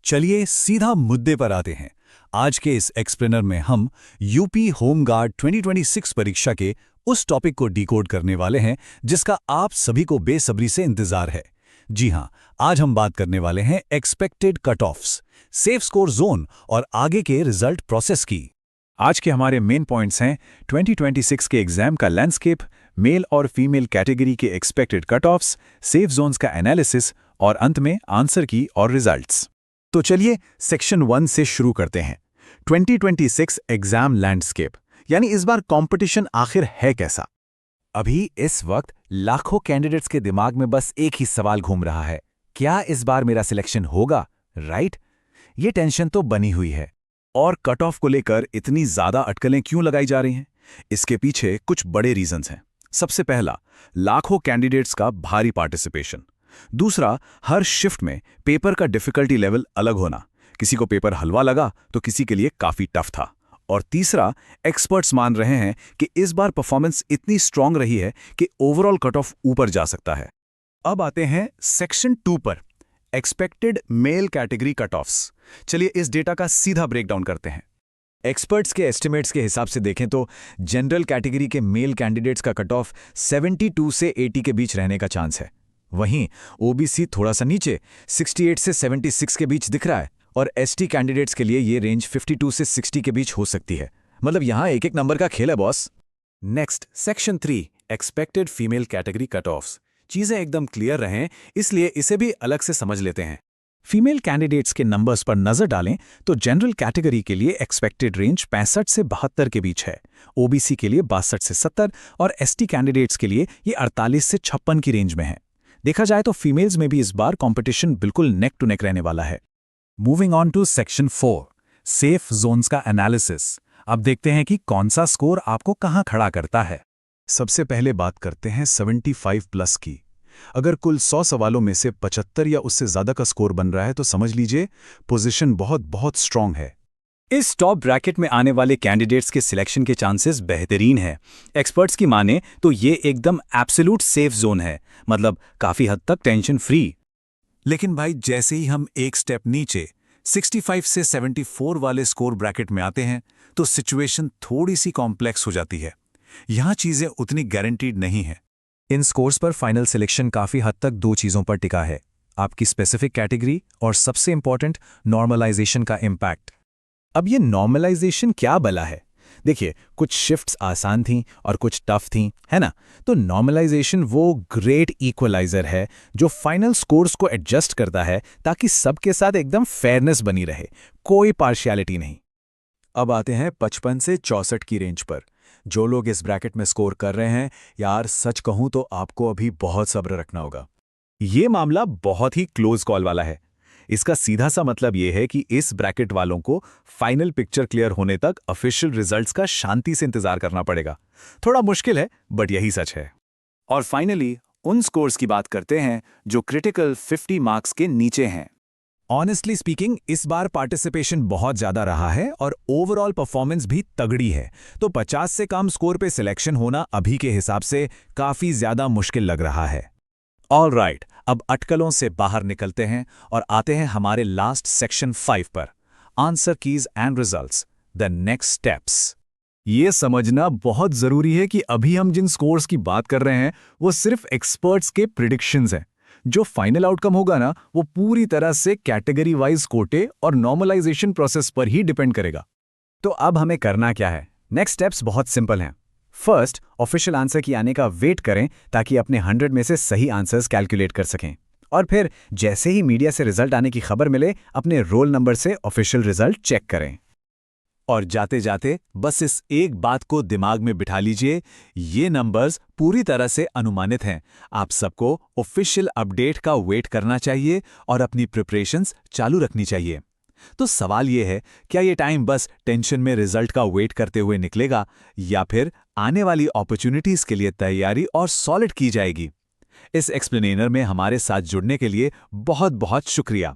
चलिए सीधा मुद्दे पर आते हैं। आज के इस एक्सप्लेनर में हम यूपी होमगार्ड 2026 परीक्षा के उस टॉपिक को डिकोड करने वाले हैं जिसका आप सभी को बेसब्री से इंतजार है। जी हां, आज हम बात करने वाले हैं expected cut offs, safe score zone और आगे के रिजल्ट प्रोसेस की। आज के हमारे मेन पॉइंट्स हैं 2026 के एग्जाम का लैंडस्केप, मेल और फीमेल कैटेगरी के expected cut offs, safe zones का एनालिसिस और अंत में आंसर की और रिजल्ट्स। तो चलिए सेक्शन 1 से शुरू करते हैं। 2026 एग्जाम लैंडस्केप, यानी इस बार कंपटीशन आखिर है कैसा। अभी इस वक्त लाखों कैंडिडेट्स के दिमाग में बस एक ही सवाल घूम रहा है, क्या इस बार मेरा सिलेक्शन होगा, राइट? ये टेंशन तो बनी हुई है। और कट ऑफ को लेकर इतनी ज्यादा अटकलें क्यों लगाई जा रही हैं? इसके पीछे कुछ बड़े रीजंस हैं। सबसे पहला, लाखों कैंडिडेट्स का भारी पार्टिसिपेशन। दूसरा, हर शिफ्ट में पेपर का डिफिकल्टी लेवल अलग होना। किसी को पेपर हलवा लगा तो किसी के लिए काफी टफ था। और तीसरा, एक्सपर्ट्स मान रहे हैं कि इस बार परफॉर्मेंस इतनी स्ट्रांग रही है कि ओवरऑल कट ऑफ ऊपर जा सकता है। अब आते हैं सेक्शन 2 पर, expected male category cut offs. चलिए इस डेटा का सीधा ब्रेकडाउन करते हैं। एक्सपर्ट्स के एस्टिमेट्स के हिसाब से देखें तो जनरल कैटेगरी के मेल कैंडिडेट्स का कट ऑफ 72 से 80 के बीच रहने का चांस है। वहीं ओबीसी थोड़ा सा नीचे 68 से 76 के बीच दिख रहा है और एसटी कैंडिडेट्स के लिए ये रेंज 52 से 60 के बीच हो सकती है। मतलब यहां एक एक नंबर का खेल है boss. Next, section 3, expected female category cut offs. चीजें एकदम क्लियर रहें, इसलिए इसे भी अलग से समझ लेते हैं। फीमेल कैंडिडेट्स के नंबर्स पर नजर डालें तो जनरल कैटेगरी के लिए एक्सपेक्टेड रेंज 65 से 72 के बीच है, ओबीसी के लिए 62 से 70 और एसटी कैंडिडेट्स के लिए ये 48 से 56 की रेंज में है। देखा जाए तो फीमेल्स में भी इस बार कंपटीशन बिल्कुल नेक टू नेक रहने वाला है। Moving on to section 4, safe zones का एनालिसिस। अब देखते हैं कि कौन सा स्कोर आपको कहां खड़ा करता है। सबसे पहले बात करते हैं 75 प्लस की। अगर कुल 100 सवालों में से 75 या उससे ज्यादा का स्कोर बन रहा है तो समझ लीजिए पोजीशन बहुत स्ट्रांग है। इस टॉप ब्रैकेट में आने वाले कैंडिडेट्स के सिलेक्शन के चांसेस बेहतरीन है। एक्सपर्ट्स की माने तो ये एकदम एब्सोल्यूट सेफ जोन है, मतलब काफी हद तक टेंशन फ्री। लेकिन भाई जैसे ही हम एक स्टेप नीचे 65 से 74 वाले स्कोर ब्रैकेट में आते हैं तो सिचुएशन थोड़ी सी कॉम्प्लेक्स हो जाती है। यहां चीजें उतनी गारंटीड नहीं है। इन स्कोर्स पर फाइनल सिलेक्शन काफी हद तक दो चीजों पर टिका है, आपकी स्पेसिफिक कैटेगरी और सबसे इंपॉर्टेंट नॉर्मलाइजेशन का इम्पैक्ट। अब ये नॉर्मलाइजेशन क्या बला है? देखिए, कुछ शिफ्ट्स आसान थीं और कुछ टफ थीं, है ना? तो नॉर्मलाइजेशन वो ग्रेट इक्वलाइजर है जो फाइनल स्कोर्स को एडजस्ट करता है ताकि सबके साथ एकदम फेयरनेस बनी रहे, कोई पार्शियलिटी नहीं। अब आते हैं 55 से 64 की रेंज पर। जो लोग इस ब्रैकेट में स्कोर कर रहे हैं, यार सच कहूं तो आपको अभी बहुत सब्र रखना होगा। ये मामला बहुत ही क्लोज कॉल वाला है। इसका सीधा सा मतलब यह है कि इस ब्रैकेट वालों को फाइनल पिक्चर क्लियर होने तक ऑफिशियल रिजल्ट्स का शांति से इंतजार करना पड़ेगा। थोड़ा मुश्किल है, बट यही सच है। और फाइनली उन स्कोर्स की बात करते हैं जो क्रिटिकल 50 मार्क्स के नीचे हैं। ऑनेस्टली स्पीकिंग, इस बार पार्टिसिपेशन बहुत ज्यादा रहा है और ओवरऑल परफॉर्मेंस भी तगड़ी है, तो 50 से कम स्कोर पे सिलेक्शन होना अभी के हिसाब से काफी ज्यादा मुश्किल लग रहा है। ऑल राइट, अब अटकलों से बाहर निकलते हैं और आते हैं हमारे लास्ट सेक्शन 5 पर, answer keys and results, the next steps. ये समझना बहुत जरूरी है कि अभी हम जिन स्कोर्स की बात कर रहे हैं वो सिर्फ एक्सपर्ट्स के प्रिडिक्शंस हैं। जो फाइनल आउटकम होगा ना, वो पूरी तरह से कैटेगरी वाइज कोटे और नॉर्मलाइजेशन प्रोसेस पर ही डिपेंड करेगा। तो अब हमें करना क्या है? नेक्स्ट स्टेप्स बहुत सिंपल हैं। फर्स्ट, ऑफिशियल आंसर की आने का वेट करें ताकि अपने 100 में से सही आंसर्स कैलकुलेट कर सकें। और फिर जैसे ही मीडिया से रिजल्ट आने की खबर मिले, अपने रोल नंबर से ऑफिशियल रिजल्ट चेक करें। और जाते जाते बस इस एक बात को दिमाग में बिठा लीजिए, ये नंबर्स पूरी तरह से अनुमानित हैं। आप सबको ऑफिशियल अपडेट का वेट करना चाहिए और अपनी प्रिपरेशंस चालू रखनी चाहिए। तो सवाल ये है, क्या ये टाइम बस टेंशन में रिजल्ट का वेट करते हुए निकलेगा या फिर आने वाली अपॉर्चुनिटीज के लिए तैयारी और सॉलिड की जाएगी? इस एक्सप्लेनेर में हमारे साथ जुड़ने के लिए बहुत बहुत शुक्रिया।